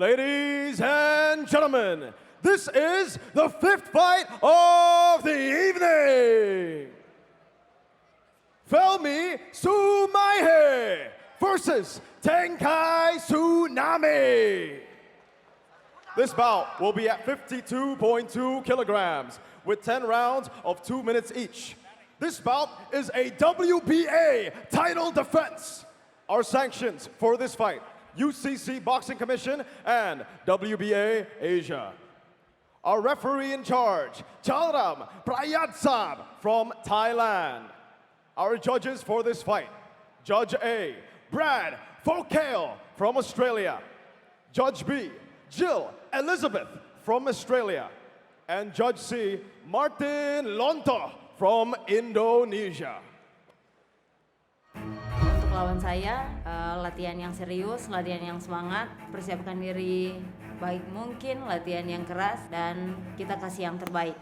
Ladies and gentlemen, this is the fifth fight of the evening. Felmi Sumaihe versus Tenkai Tsunami. This bout will be at 52.2 kilograms with 10 rounds of 2 minutes each. This bout is a WBA title defense. Our sanctions for this fight, UCC Boxing Commission and WBA Asia. Our referee in charge, Chalram Prayatsab from Thailand. Our judges for this fight, Judge A, Brad Fokale from Australia. Judge B, Jill Elizabeth from Australia. And Judge C, Martin Lonto from Indonesia. Untuk lawan saya, latihan yang serius, latihan yang semangat, persiapkan diri baik mungkin, latihan yang keras, dan kita kasih yang terbaik.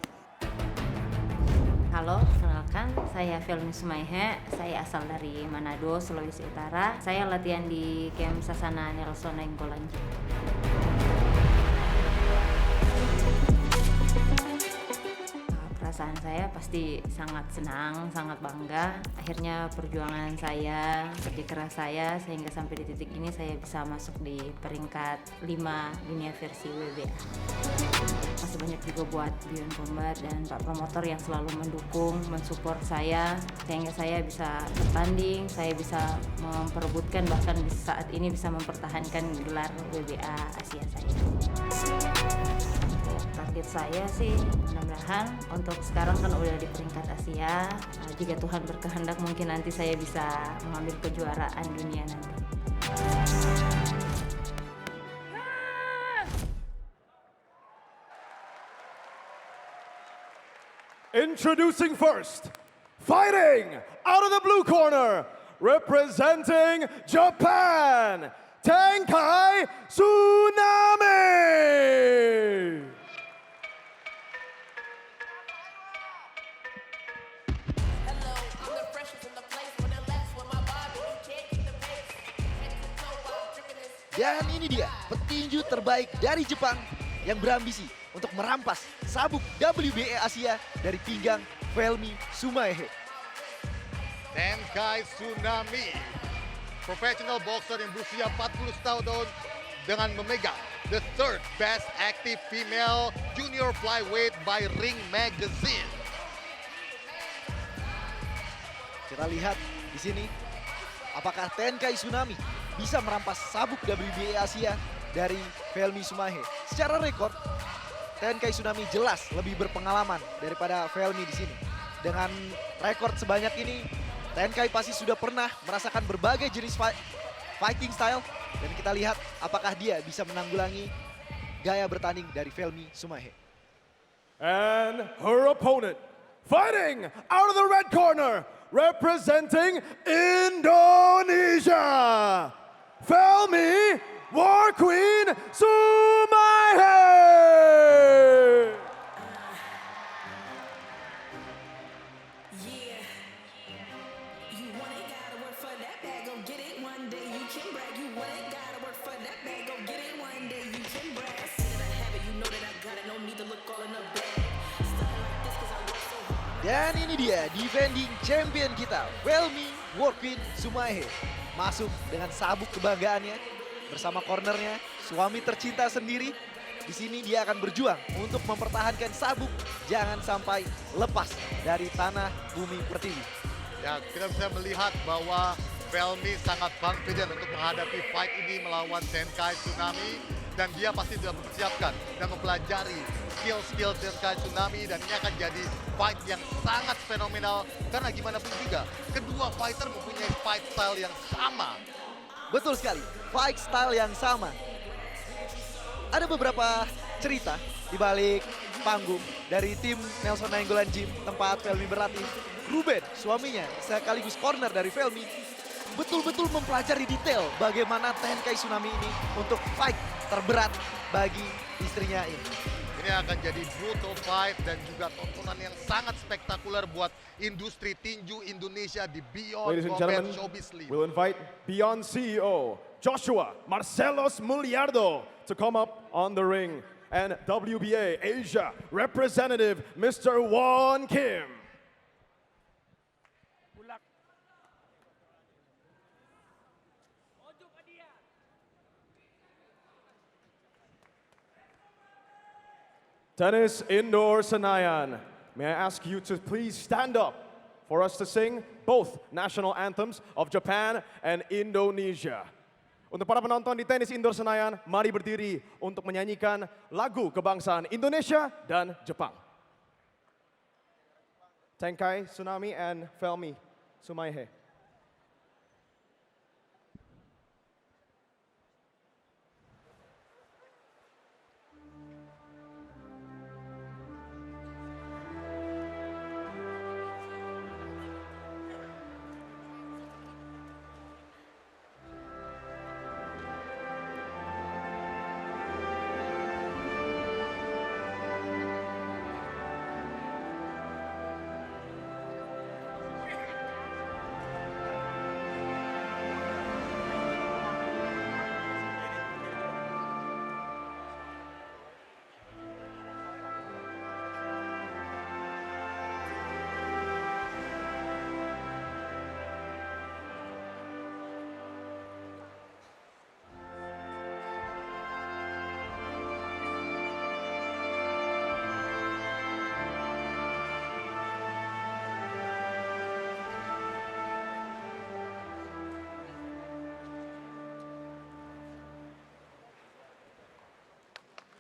Halo, kenalkan saya Felmi Sumaihe, saya asal dari Manado, Sulawesi Utara. Saya latihan di Camp Sasana Nelson Nainggolan Gym. Perasaan saya pasti sangat senang, sangat bangga. Akhirnya perjuangan saya, kerja keras saya, sehingga sampai di titik ini saya bisa masuk di peringkat 5 dunia versi WBA. Masih banyak juga buat Beyond Combat dan Pak Promotor yang selalu mendukung, mensupport saya, sehingga saya bisa bertanding, saya bisa memperebutkan, bahkan saat ini bisa mempertahankan gelar WBA Asia saya. Target saya sih mudah-mudahan untuk sekarang kan udah di peringkat Asia, jika Tuhan berkehendak mungkin nanti saya bisa mengambil kejuaraan dunia nanti. Introducing first, fighting out of the blue corner, representing Japan, Tenkai Tsunami. Dan ini dia petinju terbaik dari Jepang yang berambisi untuk merampas sabuk WBA Asia dari pinggang Felmi Sumaihe. Tenkai Tsunami, professional boxer yang berusia 40 tahun dengan memegang the third best active female junior flyweight by Ring Magazine. Kita lihat di sini, apakah Tenkai Tsunami bisa merampas sabuk WBA Asia dari Felmi Sumaihe. Secara rekor, Tenkai Tsunami jelas lebih berpengalaman daripada Felmi di sini. Dengan rekor sebanyak ini, Tenkai pasti sudah pernah merasakan berbagai jenis fighting style, dan kita lihat apakah dia bisa menanggulangi gaya bertanding dari Felmi Sumaihe. And her opponent, fighting out of the red corner, representing Indonesia, Felmi War Queen Sumaihe. Dan ini dia defending champion kita, Felmi War Queen Sumaihe. Masuk dengan sabuk kebanggaannya bersama cornernya, suami tercinta sendiri. Di sini dia akan berjuang untuk mempertahankan sabuk jangan sampai lepas dari tanah bumi pertiwi. Ya, kita bisa melihat bahwa Felmi sangat confident untuk menghadapi fight ini melawan Tenkai Tsunami, dan dia pasti sudah mempersiapkan dan mempelajari skill-skill Tenkai Tsunami, dan ini akan jadi fight yang sangat fenomenal karena gimana pun juga kedua fighter mempunyai fight style yang sama. Betul sekali, fight style yang sama. Ada beberapa cerita di balik panggung dari tim Nelson Nainggolan Gym tempat Felmi berlatih. Ruben, suaminya sekaligus corner dari Felmi, betul-betul mempelajari detail bagaimana Tenkai Tsunami ini untuk fight terberat bagi istrinya ini. Ini akan jadi brutal fight dan juga tontonan yang sangat spektakuler buat industri tinju Indonesia di Beyond Ladies and Combat gentlemen, Showbiz League. we'll invite Beyond CEO, Joshua Marcelos Muliardo to come up on the ring. And WBA Asia representative, Mr. Won Kim. Tennis Indoor Senayan. May I ask you to please stand up for us to sing both national anthems of Japan and Indonesia. Untuk para penonton di Tenis Indoor Senayan, mari berdiri untuk menyanyikan lagu kebangsaan Indonesia dan Jepang. Tenkai Tsunami and Felmi Sumaihe.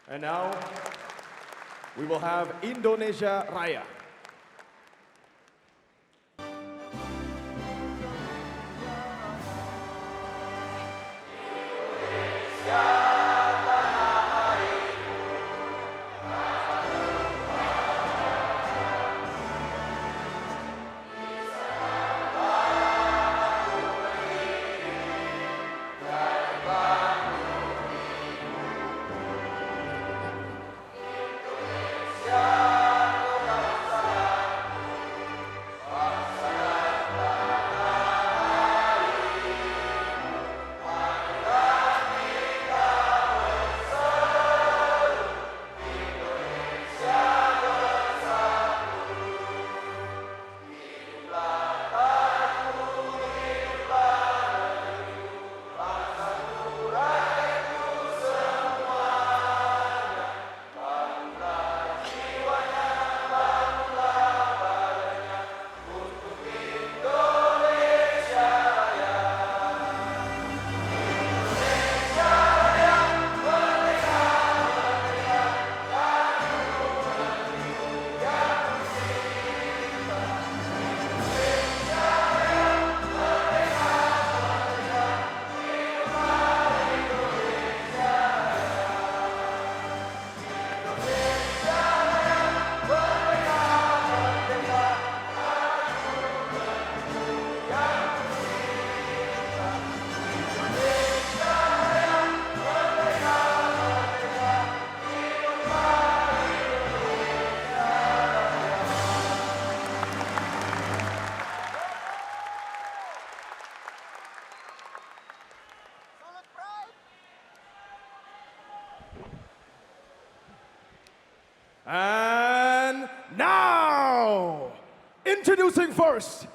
And now, we will have Indonesia Raya. And now, introducing first,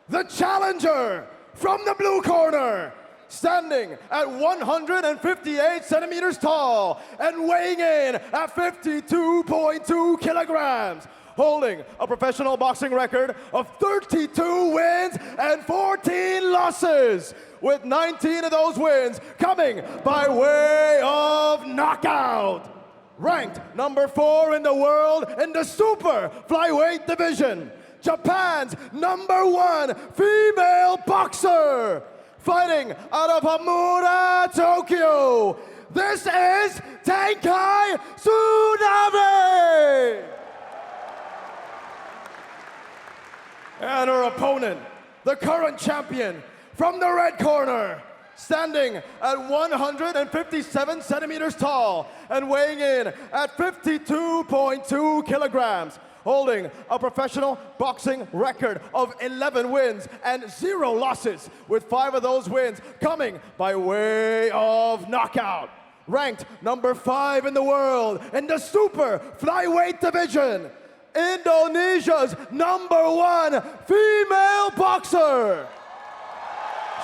the challenger from the blue corner, standing at 158 centimeters tall and weighing in at 52.2 kilograms, holding a professional boxing record of 32 wins and 14 losses, with 19 of those wins coming by way of knockout. Ranked number 4 in the world in the super flyweight division, Japan's #1 female boxer, fighting out of Hamura, Tokyo. This is Tenkai Tsunami! And her opponent, the current champion from the red corner, standing at 157 centimeters tall and weighing in at 52.2 kilograms, holding a professional boxing record of 11 wins and 0 losses, with 5 of those wins coming by way of knockout. Ranked number 5 in the world in the super flyweight division, Indonesia's #1 female boxer.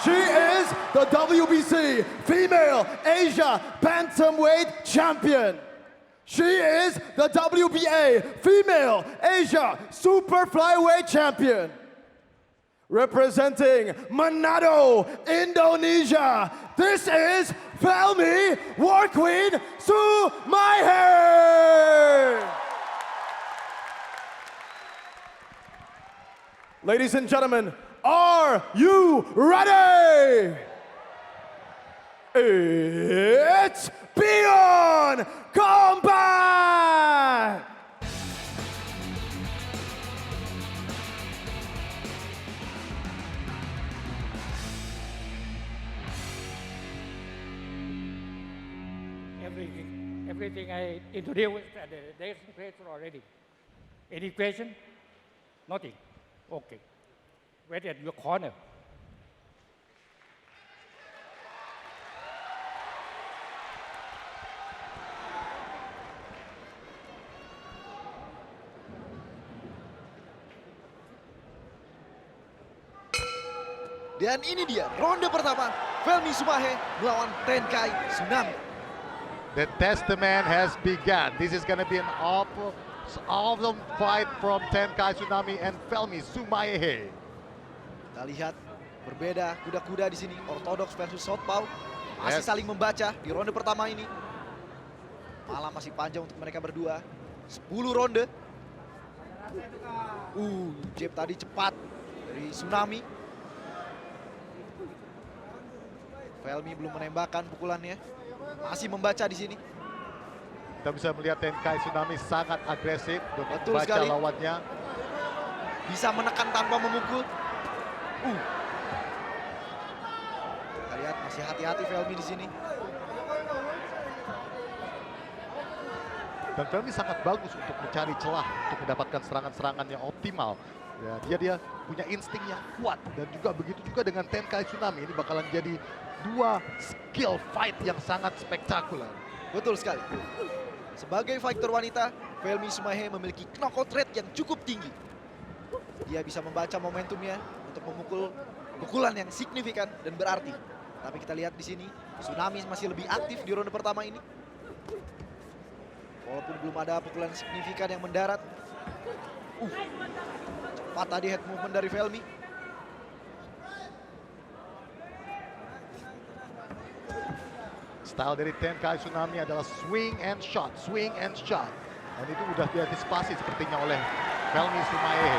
She is the WBC Female Asia Bantamweight Champion. She is the WBA Female Asia Super Flyweight Champion. Representing Manado, Indonesia, this is Felmi War Queen Sumaihe. Ladies and gentlemen, are you ready? It's Beyond Combat! Everything I introduced at the demonstration already. Any question? Nothing. Okay. Wait at your corner. Dan ini dia ronde pertama, Felmi Sumaihe melawan Tenkai Tsunami. The testament has begun. This is going to be an awesome fight from Tenkai Tsunami and Felmi Sumaihe. Kita lihat berbeda kuda-kuda di sini, ortodoks versus southpaw. Masih Yes. saling membaca di ronde pertama ini. Malam masih panjang untuk mereka berdua. 10 ronde. Jab tadi cepat dari Tsunami. Felmi belum menembakkan pukulannya. Masih membaca di sini. Kita bisa melihat Tenkai Tsunami sangat agresif untuk Betul membaca sekali. lawannya. Bisa menekan tanpa memukul. Kita lihat masih hati-hati Felmi di sini. Dan Felmi sangat bagus untuk mencari celah untuk mendapatkan serangan-serangan yang optimal. Ya, dia punya insting yang kuat dan juga begitu juga dengan Tenkai Tsunami. Ini bakalan jadi 2 skill fight yang sangat spektakuler. Betul sekali. Sebagai fighter wanita, Felmi Sumaihe memiliki knockout rate yang cukup tinggi. Dia bisa membaca momentumnya untuk memukul pukulan yang signifikan dan berarti. Tapi kita lihat di sini, Tsunami masih lebih aktif di ronde pertama ini. Walaupun belum ada pukulan signifikan yang mendarat. Cepat tadi head movement dari Felmi. Style dari Tenkai Tsunami adalah swing and shot, swing and shot. Dan itu udah diantisipasi sepertinya oleh Felmi Sumaihe.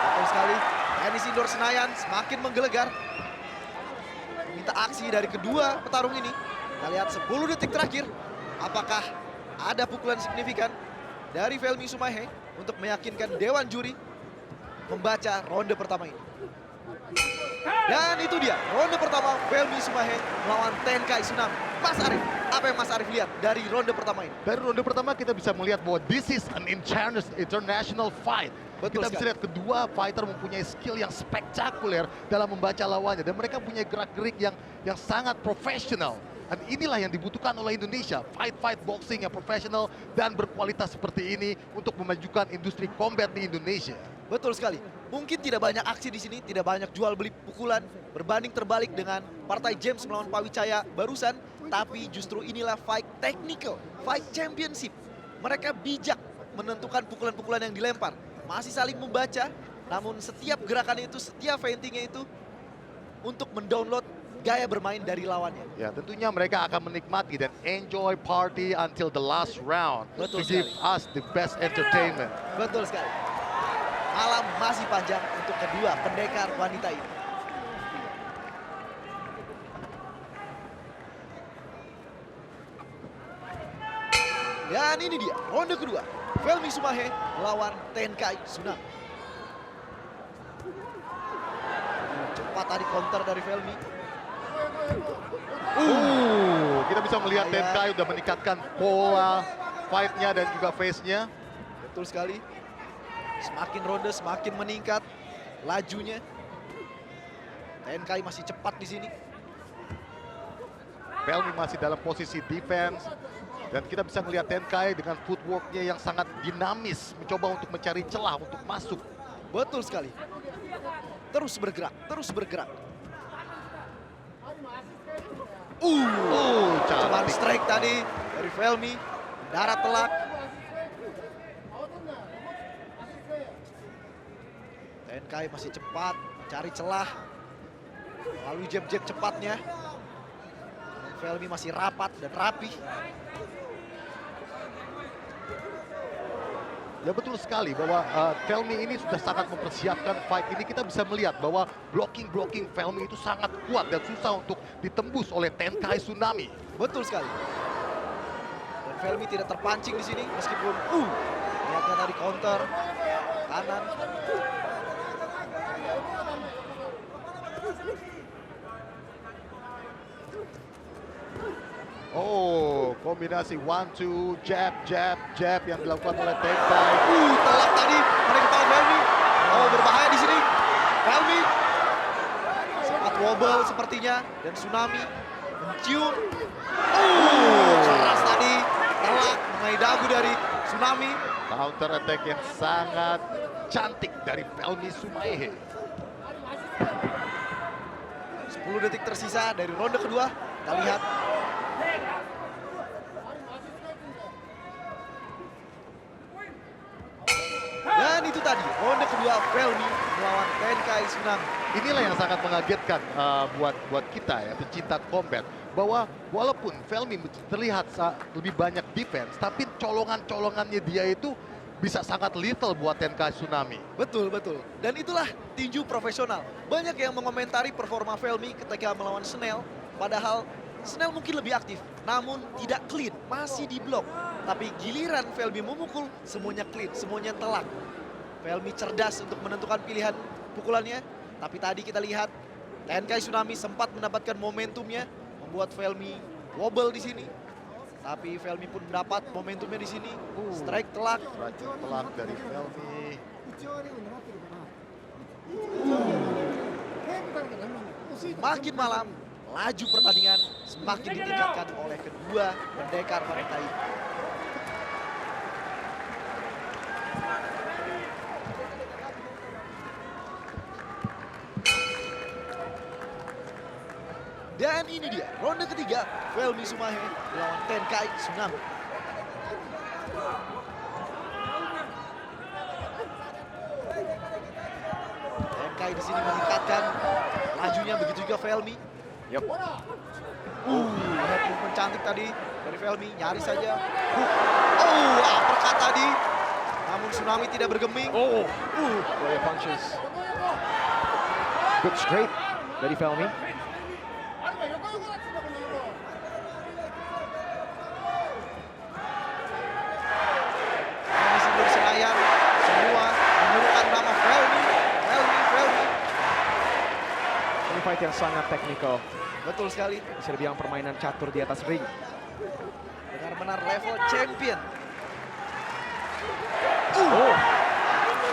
Betul sekali. Tenis indoor Senayan semakin menggelegar. Minta aksi dari kedua petarung ini. Kita lihat 10 detik terakhir. Apakah ada pukulan signifikan dari Felmi Sumaihe untuk meyakinkan Dewan Juri membaca ronde pertama ini. Dan itu dia ronde pertama Felmi Sumaihe melawan Tenkai Tsunami. Mas Arief, apa yang Mas Arief lihat dari ronde pertama ini? Dari ronde pertama kita bisa melihat bahwa this is an international fight. Betul Kita bisa sekali. lihat kedua fighter mempunyai skill yang spektakuler dalam membaca lawannya. Dan mereka punya gerak-gerik yang sangat profesional. Dan inilah yang dibutuhkan oleh Indonesia. Fight boxing yang profesional dan berkualitas seperti ini untuk memajukan industri combat di Indonesia. Betul sekali. Mungkin tidak banyak aksi di sini, tidak banyak jual beli pukulan, berbanding terbalik dengan partai James melawan Pawicaya barusan, tapi justru inilah fight technical, fight championship. Mereka bijak menentukan pukulan-pukulan yang dilempar, masih saling membaca, namun setiap gerakannya itu, setiap feintingnya itu untuk mendownload gaya bermain dari lawannya. Ya, tentunya mereka akan menikmati dan enjoy party until the last round Betul to give sekali. us the best entertainment. Betul sekali. Malam masih panjang untuk kedua pendekar wanita ini. Dan ini dia ronde kedua. Felmi Sumaihe melawan Tenkai Tsunami. Cepat tadi counter dari Felmi. Kita bisa melihat Bahaya. Tenkai udah meningkatkan pola fight-nya dan juga face-nya. Betul sekali. Semakin ronde semakin meningkat lajunya. TNK masih cepat di sini. Felmi masih dalam posisi defense. Dan kita bisa melihat Tenkai dengan footworknya yang sangat dinamis. Mencoba untuk mencari celah untuk masuk. Betul sekali. Terus bergerak, terus bergerak. Cobaan Cantik. strike tadi dari Felmi. Darat telak. TNK masih cepat, mencari celah. Lalu jab-jab cepatnya. Felmi masih rapat dan rapi. Ya betul sekali bahwa Felmi ini sudah sangat mempersiapkan fight ini. Kita bisa melihat bahwa blocking Felmi itu sangat kuat dan susah untuk ditembus oleh Tenkai Tsunami. Betul sekali. Dan Felmi tidak terpancing di sini meskipun lihatnya tadi counter kanan. Oh, kombinasi 1-2 jab yang dilakukan oleh Tenkai. Telak tadi pada kepala Felmi. Oh, berbahaya di sini. Felmi sempat wobble sepertinya dan Tsunami mencium. Keras tadi, telak mengenai dagu dari Tsunami. Counter attack yang sangat cantik dari Felmi Sumaihe. 10 detik tersisa dari ronde kedua. Kita lihat. Dan itu tadi ronde kedua Felmi melawan Tenkai Tsunami. Inilah yang sangat mengagetkan buat kita ya, pecinta combat. Bahwa walaupun Felmi terlihat lebih banyak defense, tapi colongannya dia itu bisa sangat lethal buat Tenkai Tsunami. Betul, betul. Dan itulah tinju profesional. Banyak yang mengomentari performa Felmi ketika melawan Snell. Padahal Snell mungkin lebih aktif, namun tidak clean, masih di blok. Tapi giliran Felmi memukul, semuanya clean, semuanya telak. Felmi cerdas untuk menentukan pilihan pukulannya. Tapi tadi kita lihat Tenkai Tsunami sempat mendapatkan momentumnya, membuat Felmi wobble di sini. Tapi Felmi pun mendapat momentumnya di sini. Strike telak. Strike telak dari Felmi. Makin malam, laju pertandingan semakin ditingkatkan oleh kedua pendekar wanita ini. Dan ini dia, ronde ketiga, Felmi Sumaihe melawan Tenkai Tsunami. Tenkai di sini meningkatkan lajunya, begitu juga Felmi. Yep. Head movement cantik tadi dari Felmi, nyaris saja. Uppercut tadi. Namun Tsunami tidak bergeming. Player punches. Good straight dari Felmi. Masih bersenayan, semua menyerukan nama Felmi. Felmi. Ini fight yang sangat teknikal. Betul sekali. Bisa dibilang permainan catur di atas ring. Benar-benar level champion.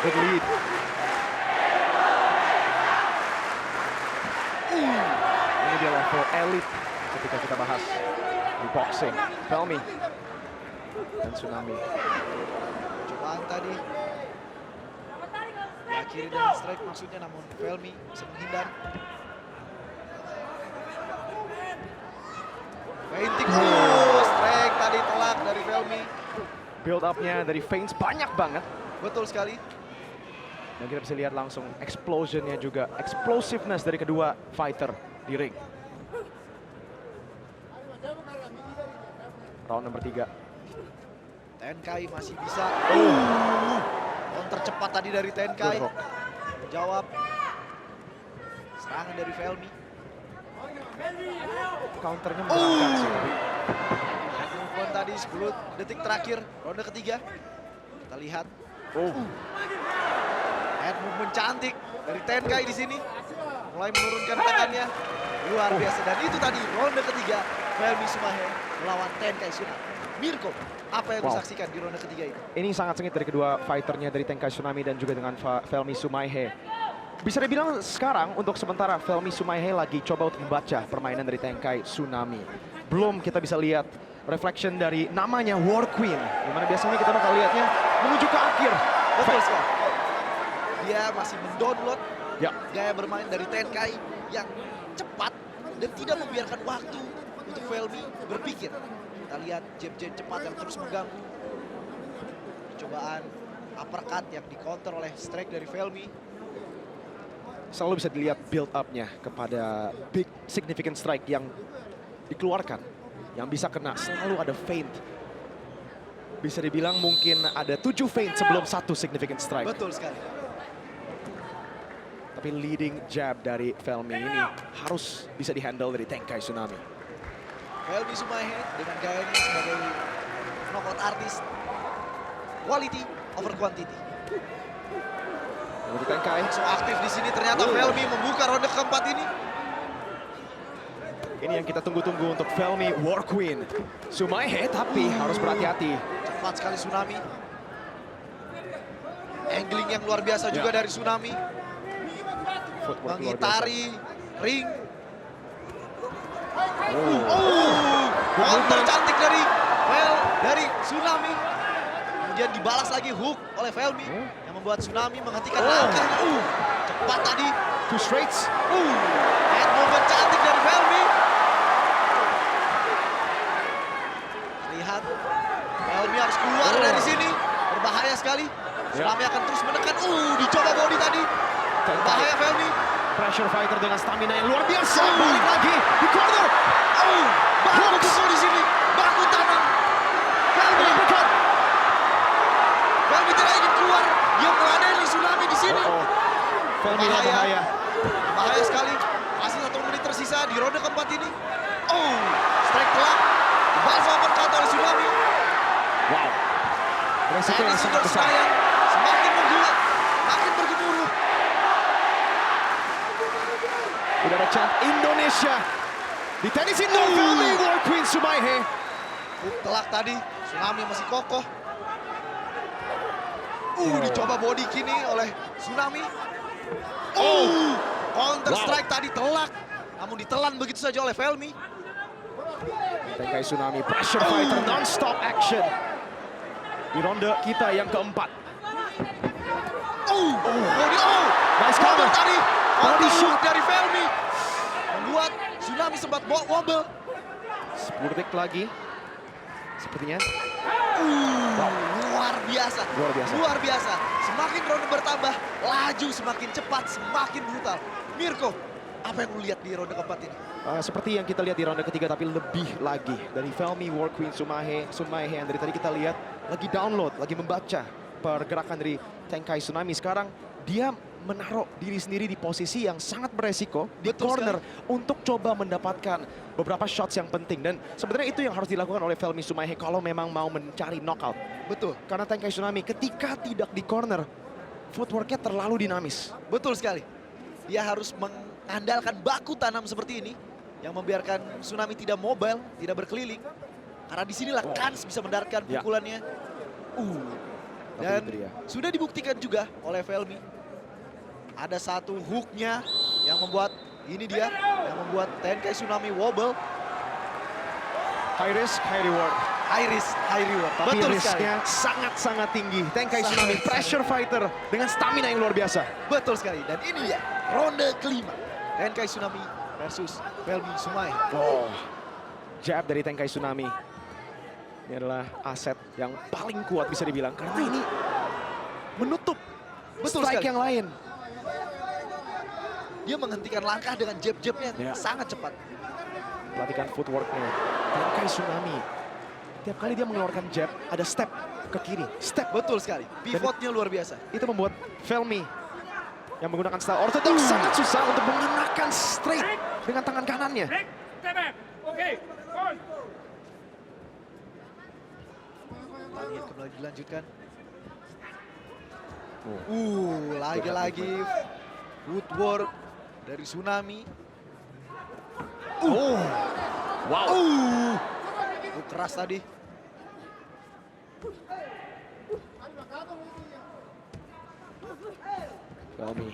Big lead. Ini dia level elite ketika kita bahas di boxing. Felmi dan Tsunami. Cobaan tadi. Diakhiri dengan strike maksudnya, namun Felmi bisa menghindar. Feinting, strike tadi telak dari Felmi. Build up-nya dari feints banyak banget. Betul sekali. Dan kita bisa lihat langsung explosion-nya juga. Explosiveness dari kedua fighter di ring. Round nomor 3. Tenkai masih bisa. Counter cepat tadi dari Tenkai. Good hook. Jawab serangan dari Felmi. Counternya berangkat sih. Movement tadi 10 detik terakhir ronde ketiga. Kita lihat head movement cantik dari Tenkai di sini. Mulai menurunkan tangannya. Luar biasa. Dan itu tadi ronde ketiga Felmi Sumaihe melawan Tenkai Tsunami. Mirko, apa yang Wow. disaksikan di ronde ketiga ini? Ini sangat sengit dari kedua fighternya dari Tenkai Tsunami dan juga dengan Felmi Sumaihe. Bisa dibilang sekarang untuk sementara Felmi Sumaihe lagi coba untuk membaca permainan dari Tenkai Tsunami. Belum kita bisa lihat reflection dari namanya War Queen. Dimana biasanya kita bakal lihatnya menuju ke akhir. Betul sekali. Dia masih mendownload Ya, gaya bermain dari Tenkai yang cepat dan tidak membiarkan waktu untuk Felmi berpikir. Kita lihat jab-jab cepat yang terus mengganggu. Cobaan uppercut yang di-counter oleh strike dari Felmi. selalu bisa dilihat build up-nya kepada big significant strike yang dikeluarkan. Yang bisa kena, selalu ada feint. Bisa dibilang mungkin ada 7 feint sebelum 1 significant strike. Betul sekali. Tapi leading jab dari Felmi ini harus bisa dihandle dari Tenkai Tsunami. Felmi Sumaihe dengan gayanya sebagai knockout artist. Quality over quantity. Dari Tenkai, So aktif di sini ternyata Felmi membuka ronde keempat ini. ini yang kita tunggu-tunggu untuk Felmi War Queen. Sumaihe tapi harus berhati-hati. Cepat sekali Tsunami. Angling yang luar biasa juga dari Tsunami. Footwork luar biasa. Mengitari ring. Counter cantik dari Tsunami. Kemudian dibalas lagi hook oleh Felmi yang membuat Tsunami menghentikan langkah. Cepat tadi. 2 straights. Head movement cantik dari Felmi. Lihat, Felmi harus keluar dari sini. Berbahaya sekali. Tsunami akan terus menekan. Dicoba body tadi. Berbahaya Felmi. Pressure fighter dengan stamina yang luar biasa. Balik lagi di corner. Baku pukul di sini. Baku tangan. Felmi. Felmi tidak ingin keluar. Dia meladeni Tsunami di sini. Felmi lah bahaya. Bahaya sekali. Masih 1 menit tersisa di ronde keempat ini. Strike telak. Dibalas uppercut oleh Tsunami. Wow. Resiko yang Tenis sangat indoor besar. Senayan semakin menggulak, makin bergemuruh. Udah ada chant Indonesia. Di tenis indoor, Felmi War Queen Sumaihe. Hook telak tadi, Tsunami masih kokoh. Dicoba body kini oleh Tsunami. Counter Wow. strike tadi telak, namun ditelan begitu saja oleh Felmi. Tenkai Tsunami pressure fighter non-stop action. Di ronde kita yang keempat. Nice counter. Tadi, Body counter shot. hook dari Felmi membuat Tsunami sempat wobble. 10 detik lagi. Sepertinya. Luar biasa. Luar biasa. Luar biasa. Semakin ronde bertambah, laju semakin cepat, semakin brutal. Mirko, apa yang lu lihat di ronde keempat ini? Seperti yang kita lihat di ronde ketiga tapi lebih lagi. Dari Felmi War Queen Sumaihe yang dari tadi kita lihat lagi download, lagi membaca pergerakan dari Tenkai Tsunami. Sekarang dia menaruh diri sendiri di posisi yang sangat beresiko di Betul corner untuk coba mendapatkan beberapa shots yang penting. Dan sebenarnya itu yang harus dilakukan oleh Felmi Sumaihe kalau memang mau mencari knockout. Betul. Karena Tenkai Tsunami ketika tidak di corner, footworknya terlalu dinamis. Betul sekali. Dia harus mengandalkan baku tanam seperti ini yang membiarkan Tsunami tidak mobile, tidak berkeliling. Karena disinilah Kans bisa mendaratkan Ya. pukulannya. Tapi Dan itu dia. sudah dibuktikan juga oleh Felmi. Ada satu hooknya yang membuat yang membuat Tenkai Tsunami wobble. High risk, high reward. High risk, high reward. Tapi Betul sekali. risknya sangat-sangat tinggi. Tenkai Sangat, Tsunami sangat. pressure fighter dengan stamina yang luar biasa. Betul sekali. Dan ini dia ronde kelima. Tenkai Tsunami versus Felmi Sumaihe. Jab dari Tenkai Tsunami. Ini adalah aset yang paling kuat bisa dibilang. Karena ini menutup Betul strike sekali. yang lain. Dia menghentikan langkah dengan jab-jabnya Ya. sangat cepat. Perhatikan footworknya. Tenkai Tsunami. Tiap kali dia mengeluarkan jab, ada step ke kiri. Step. Betul sekali. Pivotnya luar biasa. Itu membuat Felmi yang menggunakan style orthodox sangat susah untuk mengenakan straight dengan tangan kanannya. Break, step back. Okay, on. Pertandingan kembali dilanjutkan. Lagi-lagi footwork dari Tsunami. Wow. Keras tadi. Felmy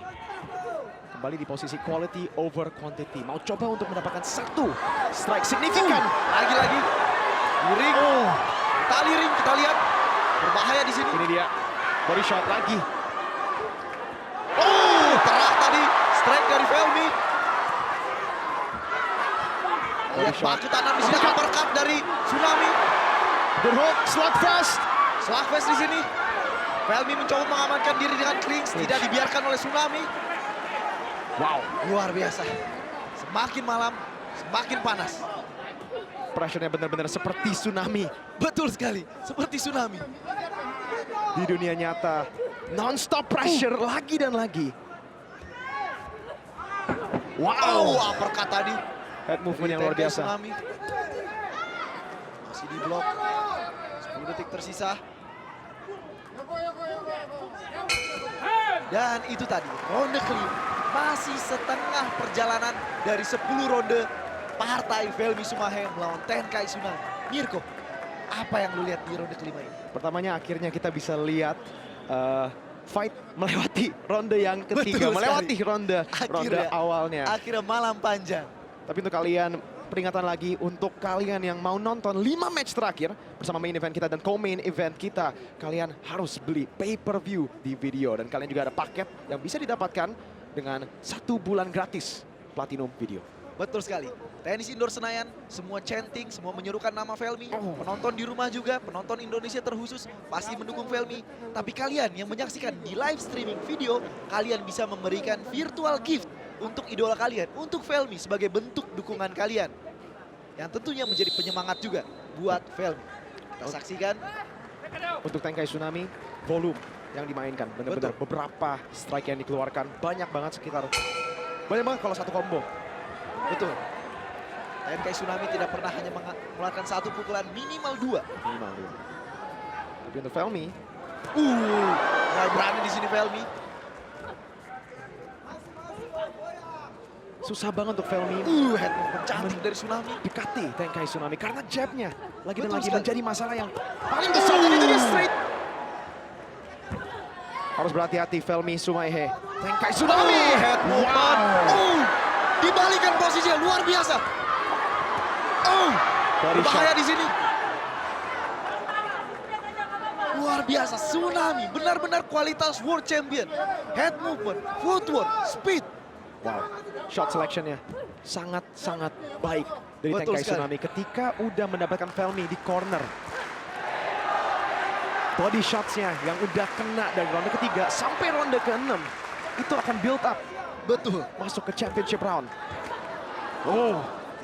kembali di posisi quality over quantity. Mau coba untuk mendapatkan satu strike signifikan. Lagi-lagi di ring. Tali ring kita lihat. Berbahaya di sini. Ini dia. Body shot lagi. Terak tadi. Strike dari Felmy. Lihat baku tanam di sini. Uppercut dari Tsunami. The hook, slugfest. Slugfest di sini. Felmy mencoba mengamankan diri dengan clinch. Tidak dibiarkan oleh Tsunami. Wow, luar biasa. Semakin malam, semakin panas. Pressure-nya benar-benar seperti tsunami. Betul sekali, seperti tsunami. Di dunia nyata, non-stop pressure lagi dan lagi. Wow, uppercut tadi. Head movement yang luar biasa. Tsunami. Masih di blok. 10 detik tersisa. Dan itu tadi, ronde kelima. Masih setengah perjalanan dari 10 ronde partai Felmy Sumahe melawan Tenkai Tsunami. Mirko, apa yang lu lihat di ronde kelima ini? Pertamanya akhirnya kita bisa lihat fight melewati ronde yang ketiga. Melewati ronde awalnya. Akhirnya malam panjang. Tapi untuk kalian, peringatan lagi untuk kalian yang mau nonton 5 match terakhir bersama main event kita dan co-main event kita. Kalian harus beli pay-per-view di video. Dan kalian juga ada paket yang bisa didapatkan dengan 1 bulan gratis Platinum Video. Betul sekali. Tenis Indoor Senayan, semua chanting, semua menyerukan nama Felmy. Penonton di rumah juga, penonton Indonesia terkhusus pasti mendukung Felmy. Tapi kalian yang menyaksikan di live streaming video, kalian bisa memberikan virtual gift untuk idola kalian, untuk Felmy sebagai bentuk dukungan kalian. Yang tentunya menjadi penyemangat juga buat Felmy. Kita saksikan. Untuk Tenkai Tsunami, volume yang dimainkan. Benar-benar beberapa strike yang dikeluarkan. Banyak banget sekitar. Banyak banget kalau satu combo. Betul. Tenkai Tsunami tidak pernah hanya mengeluarkan satu pukulan, minimal 2. Minimal 2. Tapi untuk Felmy. Berani di sini Felmy. Susah banget untuk Felmy. Head movement cantik dari Tsunami. Dekati Tenkai Tsunami karena jabnya. Lagi dan lagi menjadi masalah yang paling besar. Dan itu dia straight. Harus berhati-hati Felmy Sumahe. Tenkai Tsunami. Head movement. Dibalikan posisinya luar biasa. Berbahaya di sini. Luar biasa. Tsunami benar-benar kualitas world champion. Head movement, footwork, speed. Wow, shot selectionnya sangat-sangat baik dari Tenkai Tsunami ketika udah mendapatkan Felmy di corner. Body shotsnya yang udah kena dari ronde ketiga sampai ronde ke-6 itu akan build up. Betul. Masuk ke championship round.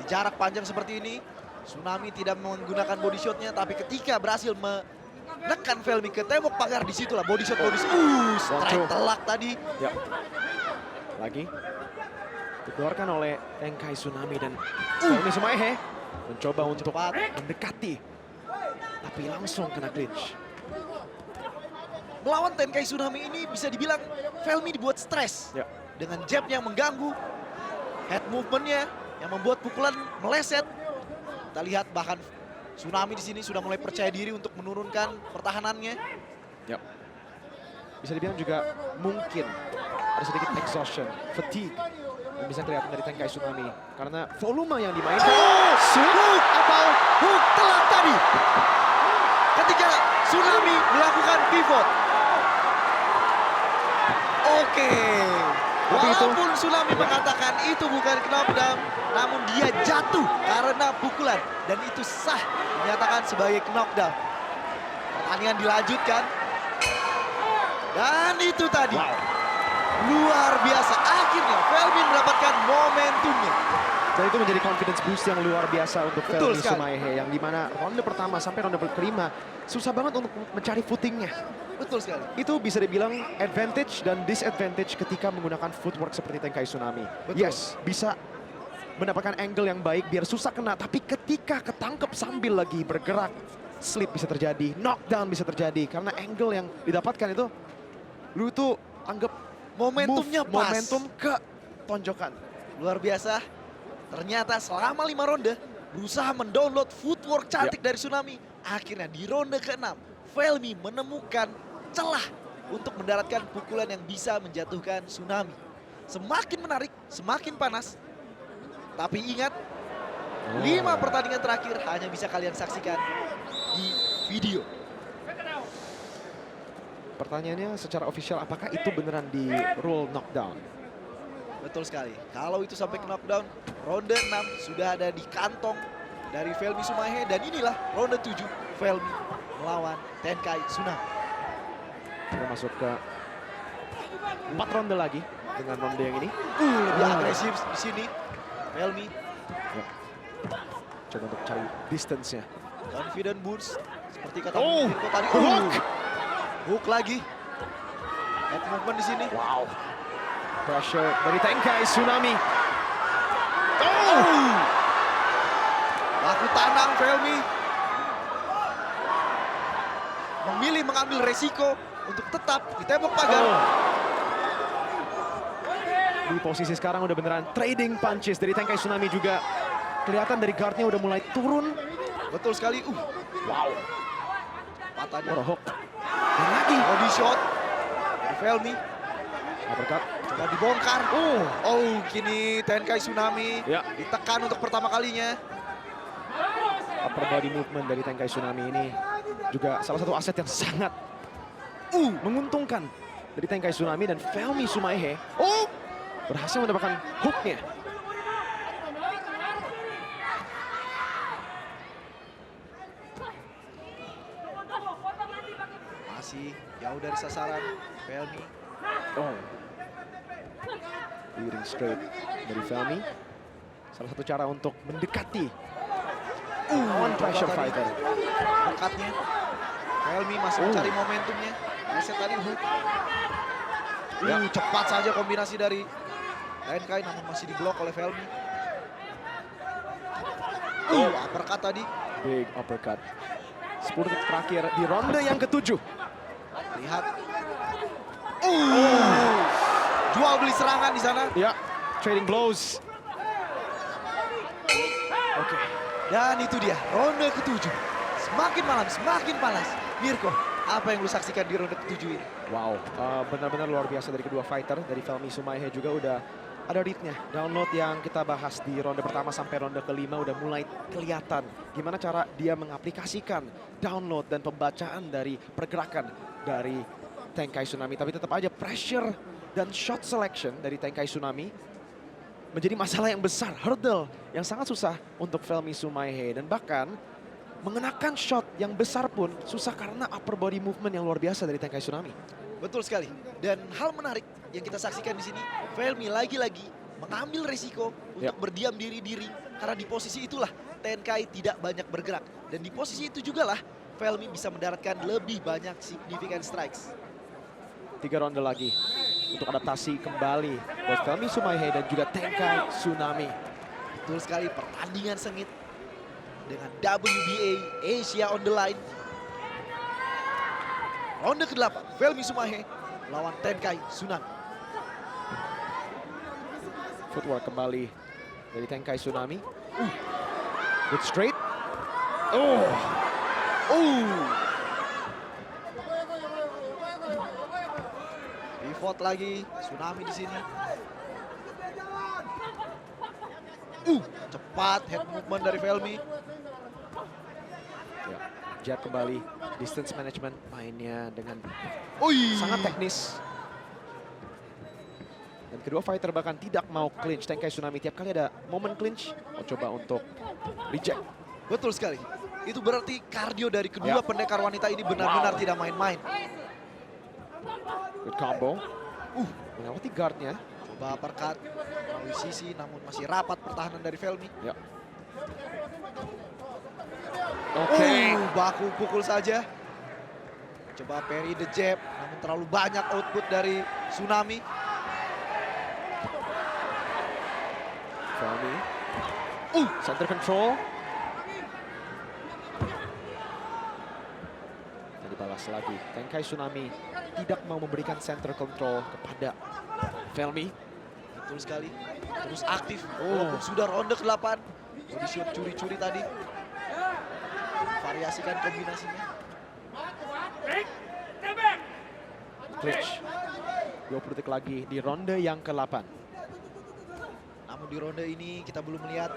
Di jarak panjang seperti ini, Tsunami tidak menggunakan body shotnya, tapi ketika berhasil menekan Felmy ke tembok pagar, disitulah body shot. Strike telak tadi. Ya. Lagi dikeluarkan oleh Tenkai Tsunami dan Felmy Sumahe mencoba untuk mendekati, tapi langsung kena clinch. Melawan Tenkai Tsunami ini bisa dibilang Felmy dibuat stres. Ya. Dengan jabnya yang mengganggu, head movementnya yang membuat pukulan meleset. Kita lihat bahkan Tsunami di sini sudah mulai percaya diri untuk menurunkan pertahanannya. Ya. Bisa dibilang juga mungkin ada sedikit exhaustion, fatigue yang bisa kelihatan dari Tenkai Tsunami karena volume yang dimainkan. Hook atau hook telak tadi. Ketika Tsunami melakukan pivot. Walaupun Tsunami mengatakan itu bukan knockdown, namun dia jatuh karena pukulan dan itu sah dinyatakan sebagai knockdown. Pertandingan dilanjutkan dan itu tadi luar biasa. Akhirnya Felmy mendapatkan momentumnya. Dan itu menjadi confidence boost yang luar biasa untuk Felmy Sumahe yang dimana ronde pertama sampai ronde kelima susah banget untuk mencari footingnya. Betul sekali. Itu bisa dibilang advantage dan disadvantage ketika menggunakan footwork seperti Tenkai Tsunami. Yes, bisa mendapatkan angle yang baik biar susah kena, tapi ketika ketangkep sambil lagi bergerak, slip bisa terjadi, knockdown bisa terjadi karena angle yang didapatkan itu lu tuh anggap momentumnya pas. Momentum ke tonjokan. Luar biasa. Ternyata selama 5 ronde berusaha mendownload footwork cantik dari Tsunami. Akhirnya di ronde ke-6 Felmi menemukan celah untuk mendaratkan pukulan yang bisa menjatuhkan Tsunami. Semakin menarik, semakin panas. Tapi ingat, 5 pertandingan terakhir hanya bisa kalian saksikan di video. Pertanyaannya secara official, apakah itu beneran di rule knockdown? Betul sekali. Kalau itu sampai ke knockdown, ronde 6 sudah ada di kantong dari Felmi Tsumahe. Dan inilah ronde 7, Felmi melawan Tenkai Tsunami. Kita masuk ke 4 ronde lagi dengan ronde yang ini. Lebih agresif di sini. Felmi Coba untuk cari distance-nya. confident boost seperti kata Oh, Mirko tadi. hook! Hook lagi. Head movement di sini. Wow. Pressure dari Tenkai Tsunami. Baku tanang Felmi. Memilih mengambil resiko untuk tetap di tembok pagar. Di posisi sekarang udah beneran trading punches dari Tenkai Tsunami juga. Kelihatan dari guardnya udah mulai turun. Betul sekali. Wow. Patahnya. What a hook. Dan lagi. Body shot dari Felmi. Uppercut. Coba dibongkar. Kini Tenkai Tsunami Ya. ditekan untuk pertama kalinya. Upper body movement dari Tenkai Tsunami ini juga salah satu aset yang sangat menguntungkan dari Tenkai Tsunami. Dan Felmi Tsumahe berhasil mendapatkan hooknya. Masih jauh dari sasaran Felmi. Leading straight dari Felmi. Salah satu cara untuk mendekati one pressure coba tadi. fighter. Angkatnya. Felmi masih mencari momentumnya. Reset tadi hook. Cepat saja kombinasi dari Tenkai namun masih diblok oleh Felmi. Uppercut tadi. Big uppercut. 10 detik terakhir di ronde yang ke-7. Lihat. Jual beli serangan di sana. Ya, trading blows. Oke. Dan itu dia ronde ke-7. Semakin malam semakin panas. Mirko, apa yang lu saksikan di ronde ke-7 ini? Wow, benar-benar luar biasa dari kedua fighter. Dari Felmi Tsumahe juga udah ada readnya. Download yang kita bahas di ronde pertama sampai ronde ke-5 udah mulai kelihatan. Gimana cara dia mengaplikasikan download dan pembacaan dari pergerakan dari Tenkai Tsunami. Tapi tetap aja pressure dan shot selection dari Tenkai Tsunami menjadi masalah yang besar. Hurdle yang sangat susah untuk Felmi Tsumahe. Dan bahkan mengenakan shot yang besar pun susah karena upper body movement yang luar biasa dari Tenkai Tsunami. Betul sekali. Dan hal menarik yang kita saksikan di sini, Felmi lagi-lagi mengambil resiko untuk berdiam diri di ring. Karena di posisi itulah Tenkai tidak banyak bergerak. Dan di posisi itu juga lah Felmi bisa mendaratkan lebih banyak significant strikes. 3 ronde lagi untuk adaptasi kembali buat Felmi Tsumahe dan juga Tenkai Tsunami. Betul sekali, pertandingan sengit dengan WBA Asia on the line. Ronde ke-8, Felmi Tsumahe melawan Tenkai Tsunami. Footwork kembali dari Tenkai Tsunami. Good straight. Pivot lagi, Tsunami di sini. Cepat head movement dari Felmi. Ya, jab kembali. Distance management mainnya dengan Ui. sangat teknis. Dan kedua fighter bahkan tidak mau clinch. Tenkai Tsunami tiap kali ada momen clinch, mau coba untuk reject. Betul sekali. Itu berarti kardio dari kedua pendekar wanita ini benar-benar tidak main-main. Good combo. Melewati guardnya. Coba uppercut melalui sisi namun masih rapat pertahanan dari Felmi. Ya. Oke. Baku pukul saja. Coba parry the jab namun terlalu banyak output dari Tsunami. Felmi. Center control. Dan dibalas lagi. Tenkai Tsunami tidak mau memberikan center control kepada Felmi. Betul sekali. Terus aktif. Walaupun sudah ronde ke-8. Body shot curi-curi tadi. Variasikan kombinasinya. Clinch. 20 detik lagi di ronde yang ke-8. Namun di ronde ini kita belum melihat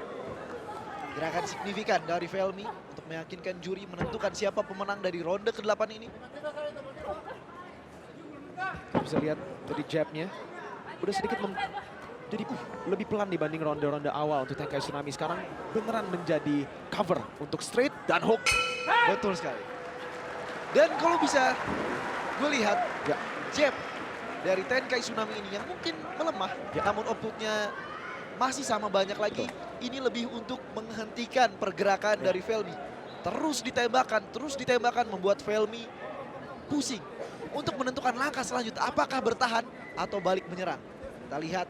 gerakan signifikan dari Felmy untuk meyakinkan juri menentukan siapa pemenang dari ronde ke-8 ini. Bisa lihat dari jabnya udah sedikit jadi lebih pelan dibanding ronde-ronde awal untuk Tenkai Tsunami. Sekarang beneran menjadi cover untuk straight dan hook. Betul sekali. Dan kalau bisa gue lihat Ya, jab dari Tenkai Tsunami ini yang mungkin melemah, namun outputnya masih sama banyak lagi. Ini lebih untuk menghentikan pergerakan dari Felmy. Terus ditembakkan membuat Felmy pusing untuk menentukan langkah selanjutnya. Apakah bertahan atau balik menyerang. Kita lihat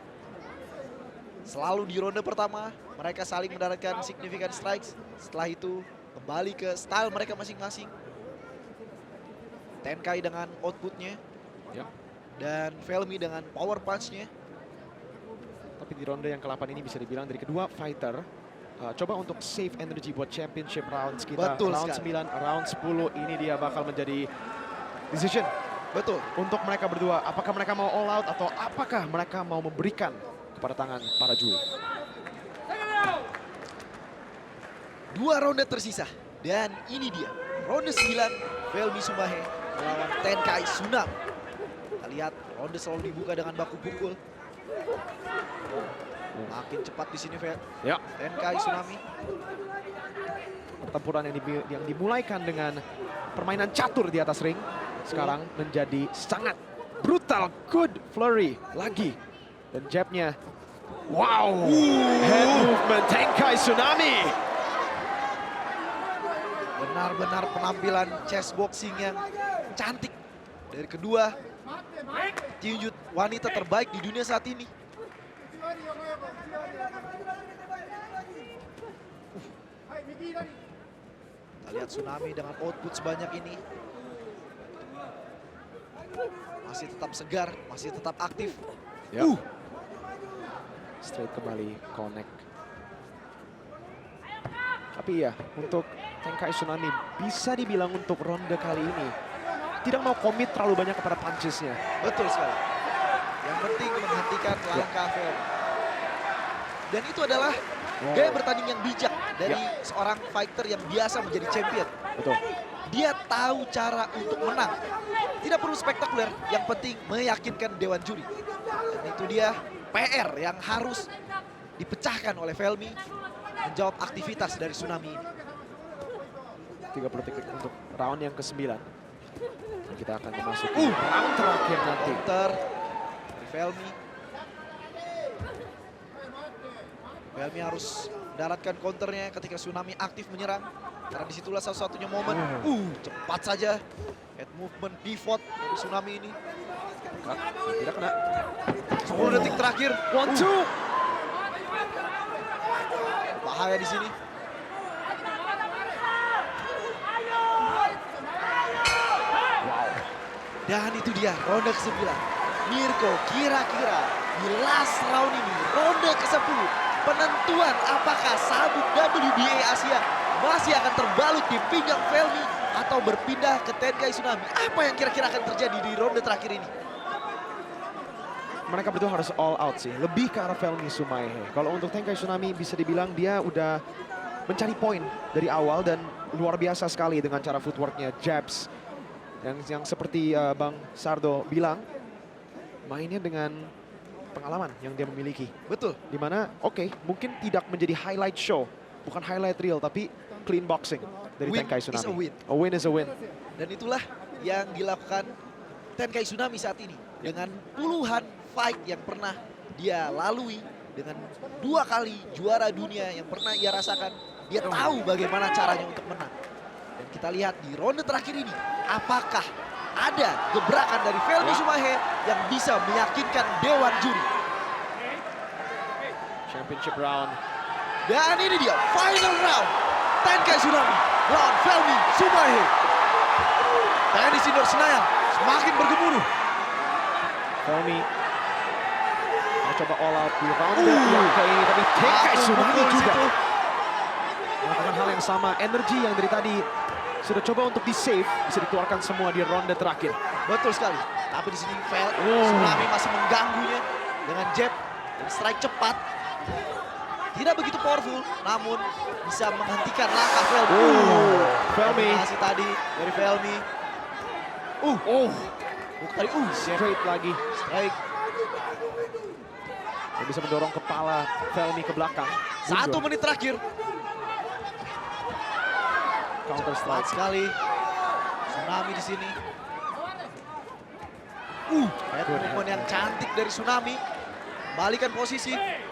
selalu di ronde pertama mereka saling mendaratkan significant strikes. Setelah itu kembali ke style mereka masing-masing. Tenkai dengan outputnya ya. dan Felmy dengan power punch-nya. Tapi di ronde yang ke-8 ini bisa dibilang dari kedua fighter coba untuk save energy buat championship rounds kita. Betul Round sekali. 9, round 10 ini dia bakal menjadi decision Betul. untuk mereka berdua. Apakah mereka mau all out atau apakah mereka mau memberikan kepada tangan para juri. 2 ronde tersisa dan ini dia ronde 9 Felmy Sumahe melawan Tenkai Tsunami. Kita lihat ronde selalu dibuka dengan baku pukul. Makin cepat di sini Ya, Tenkai Tsunami. pertempuran yang dimulaikan dengan permainan catur di atas ring sekarang menjadi sangat brutal. Good flurry lagi dan jabnya. Wow, head movement Tenkai Tsunami. Benar-benar penampilan chess boxing yang cantik dari kedua tinju wanita terbaik di dunia saat ini. Kita lihat Tsunami dengan output sebanyak ini. Masih tetap segar, masih tetap aktif. Ya. Straight kembali connect. Tapi ya, untuk Tenkai Tsunami bisa dibilang untuk ronde kali ini tidak mau komit terlalu banyak kepada punches-nya. Betul sekali. Yang penting menghentikan langkah Felmy. Dan itu adalah gaya bertanding yang bijak dari seorang fighter yang biasa menjadi champion. Betul. Dia tahu cara untuk menang. Tidak perlu spektakuler, yang penting meyakinkan dewan juri. Dan itu dia PR yang harus dipecahkan oleh Felmy menjawab aktivitas dari Tsunami ini. 30 detik untuk round yang ke-9. Dan kita akan memasuki round terakhir nanti. Counter dari Felmy. Felmy harus mendaratkan counternya ketika Tsunami aktif menyerang. Karena disitulah satu-satunya momen. Cepat saja. Head movement pivot dari Tsunami ini. Tidak kena. 10 detik terakhir. 1-2. Bahaya di sini. Dan itu dia ronde ke-9. Mirko kira-kira di last round ini, ronde ke-10. Penentuan apakah sabuk WBA Asia masih akan terbalut di pinggang Felmy atau berpindah ke Tenkai Tsunami. Apa yang kira-kira akan terjadi di ronde terakhir ini? Mereka berdua harus all out sih. Lebih ke arah Felmy Sumahe. Kalau untuk Tenkai Tsunami bisa dibilang dia udah mencari poin dari awal dan luar biasa sekali dengan cara footworknya, jabs. Yang seperti Bang Sardo bilang, mainnya dengan pengalaman yang dia memiliki. Betul. Dimana oke, mungkin tidak menjadi highlight show. Bukan highlight reel, tapi clean boxing dari Win Tenkai is Tsunami. a win. A win is a win. Dan itulah yang dilakukan Tenkai Tsunami saat ini. Dengan puluhan fight yang pernah dia lalui. Dengan 2 kali juara dunia yang pernah ia rasakan. Dia tahu bagaimana caranya untuk menang. Dan kita lihat di ronde terakhir ini. Apakah ada gebrakan dari Felmy Sumahe yang bisa meyakinkan dewan juri. Championship round. Dan ini dia final round. Tenkai Tsunami lawan Felmy Sumahe. Tenis indoor Senayan semakin bergemuruh. Felmy coba all out di round yang kayak ini, tapi Tenkai Tsunami Pukul juga situ. melakukan hal yang sama. Energi yang dari tadi sudah coba untuk di-save bisa dikeluarkan semua di ronde terakhir. Betul sekali. Tapi di sini Tsunami masih mengganggunya dengan jab dan strike cepat. Tidak begitu powerful, namun bisa menghentikan langkah Felmi. Felmi. Masih tadi dari Felmi. Tadi Straight lagi. strike. Dia bisa mendorong kepala Felmi ke belakang. 1 menit terakhir. Counter Cepat strike. sekali. Tsunami di sini. Head movement yang cantik dari Tsunami. Balikan posisi.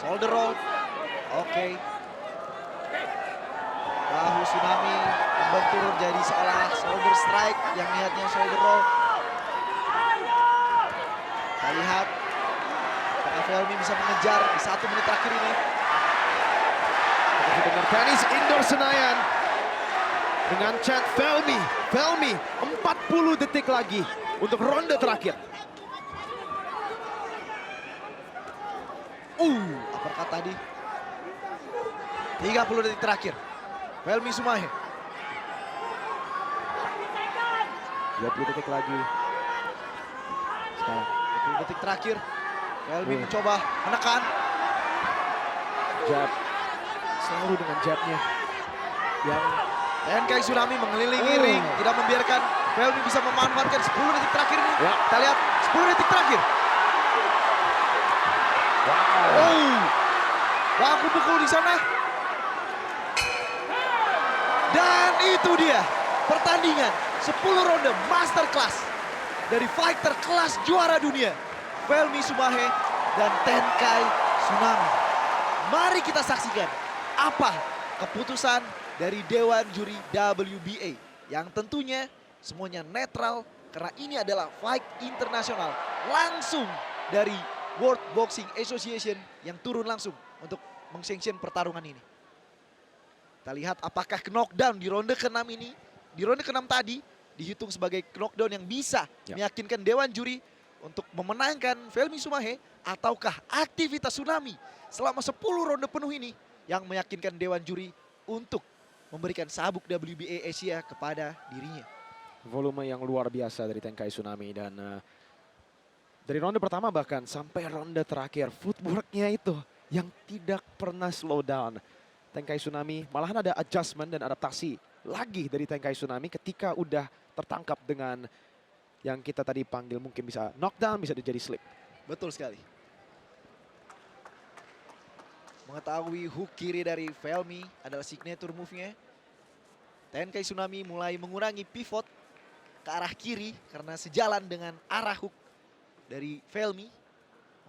Shoulder roll. Oke. Bahu Tsunami membentur jadi seolah shoulder strike yang niatnya shoulder roll. Kita lihat apakah Felmi bisa mengejar di 1 menit terakhir ini. Dengan tenis indoor Senayan. Dengan chant Felmi. Felmi 40 detik lagi untuk ronde terakhir. Uppercut tadi. 30 detik terakhir. Felmi Tsumahe. 20 detik lagi. Sekarang 20 detik terakhir. Felmi mencoba menekan. jab. Selalu dengan jabnya. Yang TNK Tsunami mengelilingi ring. Tidak membiarkan Felmi bisa memanfaatkan 10 detik terakhir ini. Ya. Kita lihat 10 detik terakhir. Baku pukul di sana. Dan itu dia pertandingan 10 ronde masterclass dari fighter kelas juara dunia Felmi Tsumahe dan Tenkai Tsunami. Mari kita saksikan apa keputusan dari Dewan Juri WBA yang tentunya semuanya netral karena ini adalah fight internasional langsung dari World Boxing Association yang turun langsung untuk meng-sanction pertarungan ini. Kita lihat apakah knockdown di ronde ke-6 ini, di ronde ke-6 tadi dihitung sebagai knockdown yang bisa meyakinkan Dewan Juri untuk memenangkan Felmi Tsumahe ataukah aktivitas Tsunami selama 10 ronde penuh ini yang meyakinkan Dewan Juri untuk memberikan sabuk WBA Asia kepada dirinya. volume yang luar biasa dari Tenkai Tsunami dan dari ronde pertama bahkan sampai ronde terakhir footworknya itu yang tidak pernah slow down. Tenkai Tsunami malahan ada adjustment dan adaptasi lagi dari Tenkai Tsunami ketika udah tertangkap dengan yang kita tadi panggil mungkin bisa knockdown, bisa jadi slip. Betul sekali. Mengetahui hook kiri dari Felmi adalah signature move-nya. Tenkai Tsunami mulai mengurangi pivot ke arah kiri karena sejalan dengan arah hook dari Felmi.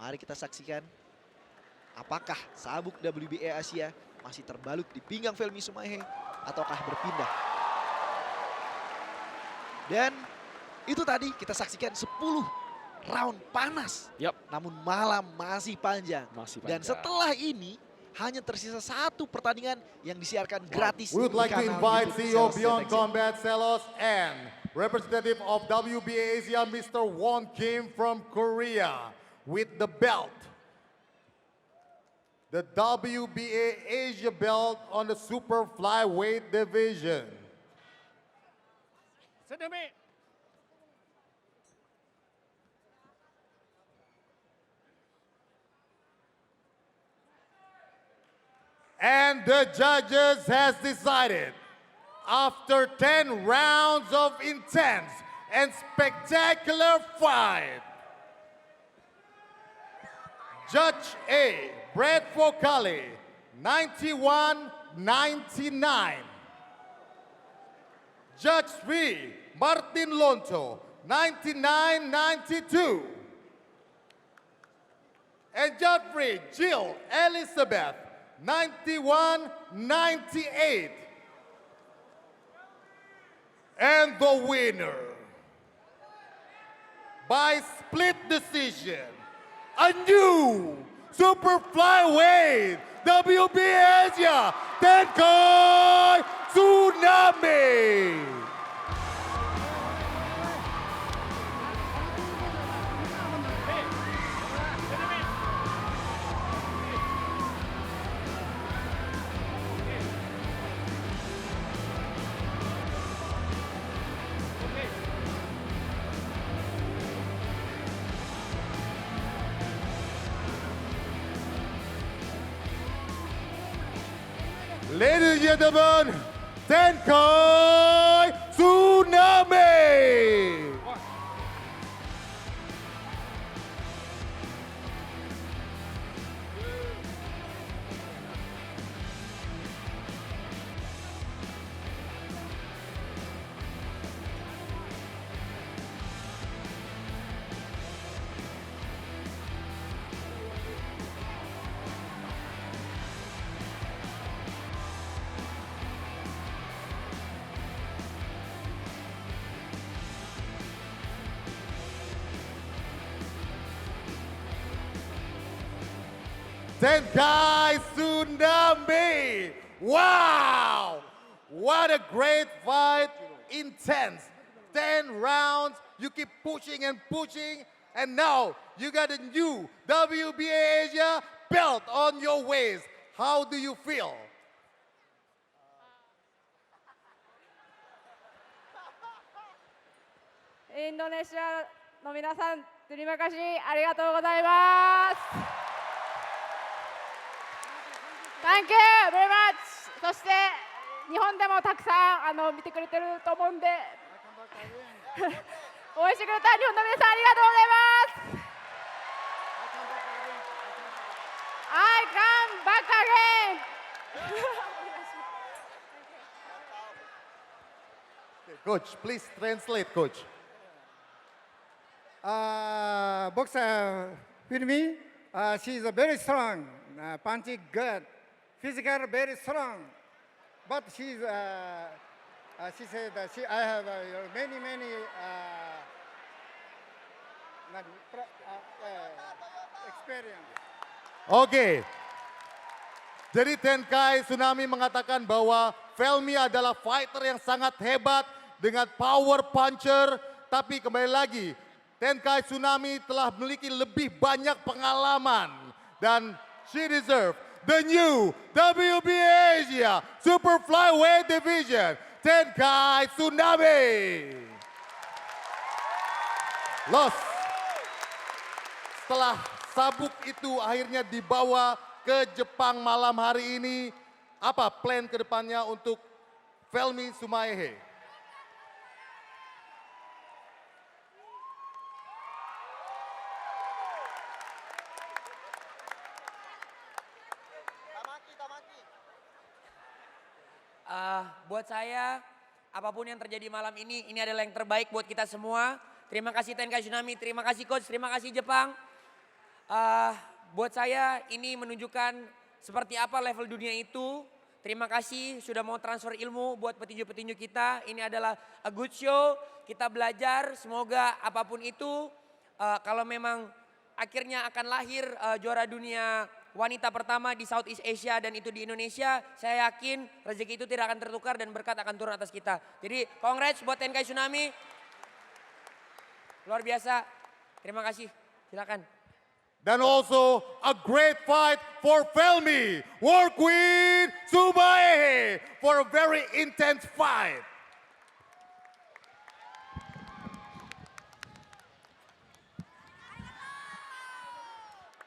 Mari kita saksikan apakah sabuk WBA Asia masih terbalut di pinggang Felmi Tsumahe ataukah berpindah. Dan itu tadi kita saksikan 10 round panas. Namun malam masih panjang. Dan setelah ini hanya tersisa 1 pertandingan yang disiarkan gratis. We would like to di kanal invite YouTube CEO Selos Beyond Deteksi. Combat Selos and representative of WBA Asia, Mr. Won Kim from Korea with the belt. The WBA Asia belt on the super flyweight division. And the judges has decided, after 10 rounds of intense and spectacular fight, Judge A, Brad Focali, 91-99. Judge B, Martin Lonto, 99-92. And Judge 3, Jill Elizabeth, 91-98. And the winner, by split decision, a new super flyweight WBA Asia, Tenkai Tsunami. Ladies and gentlemen, Tenkai Tsunami. Tenkai Tsunami. Wow! What a great fight. Intense. 10 rounds. You keep pushing and pushing. And now you got a new WBA Asia belt on your waist. How do you feel? Indonesia の皆さん、terima kasih ありがとうございます。Thank you very much. そして日本でもたくさん見てくれてると思うんで、応援してくれた日本の皆さんありがとうございます。I come back again. Coach, please translate, Coach. Boxer Firmi, she's very strong, punching good, physical very strong. But she said that I have many experience. Oke. Jadi Tenkai Tsunami mengatakan bahwa Felmi adalah fighter yang sangat hebat dengan power puncher. Tapi kembali lagi, Tenkai Tsunami telah memiliki lebih banyak pengalaman. Dan she deserve the new WBA Asia Super Flyweight Division, Tenkai Tsunami. Los, setelah sabuk itu akhirnya dibawa ke Jepang malam hari ini, apa plan ke depannya untuk Felmi Sumaihe? Buat saya, apapun yang terjadi malam ini adalah yang terbaik buat kita semua. Terima kasih Tenkai Tsunami, terima kasih Coach, terima kasih Jepang. Buat saya ini menunjukkan seperti apa level dunia itu. Terima kasih sudah mau transfer ilmu buat petinju-petinju kita. Ini adalah a good show, kita belajar. Semoga apapun itu, kalau memang akhirnya akan lahir juara dunia wanita pertama di Southeast Asia dan itu di Indonesia, saya yakin rezeki itu tidak akan tertukar dan berkat akan turun atas kita. Jadi congrats buat Tenkai Tsunami. Luar biasa. Terima kasih. Silakan. Dan also a great fight for Felmi, War Queen Sumaihe, for a very intense fight.